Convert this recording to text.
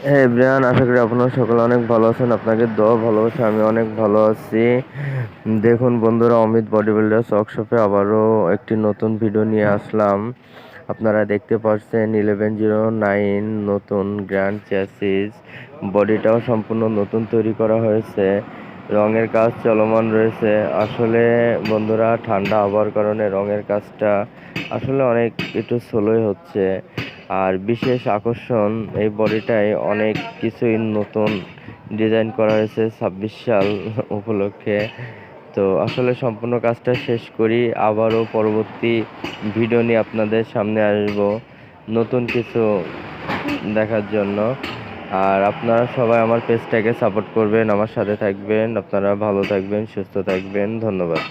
হ্যাঁ ব্রিয়ান, আশা করি আপনারা সকলে অনেক ভালো আছেন। আপনাকে দোয়া ভালোবাসা, আমি অনেক ভালো আছি। দেখুন বন্ধুরা, অমিত বডি বিল্ডার্স ওয়ার্কশপে আবারও একটি নতুন ভিডিও নিয়ে আসলাম। আপনারা দেখতে পাচ্ছেন 1109 নতুন গ্র্যান্ড চ্যাসিস, বডিটাও সম্পূর্ণ নতুন তৈরি করা হয়েছে। রঙের কাজ চলমান রয়েছে। আসলে বন্ধুরা, ঠান্ডা আবহাওয়ার কারণে রঙের কাজটা আসলে অনেক একটু স্লোই হচ্ছে। আর বিশেষ আকর্ষণ, এই বডিটায় অনেক কিছুই নতুন ডিজাইন করা হয়েছে 26 সাল উপলক্ষে। তো আসলে সম্পূর্ণ কাজটা শেষ করি, আবারও পরবর্তী ভিডিও নিয়ে আপনাদের সামনে আসব নতুন কিছু দেখার জন্য। আর আপনারা সবাই আমার পেজটাকে সাপোর্ট করবেন, আমার সাথে থাকবেন। আপনারা ভালো থাকবেন, সুস্থ থাকবেন। ধন্যবাদ।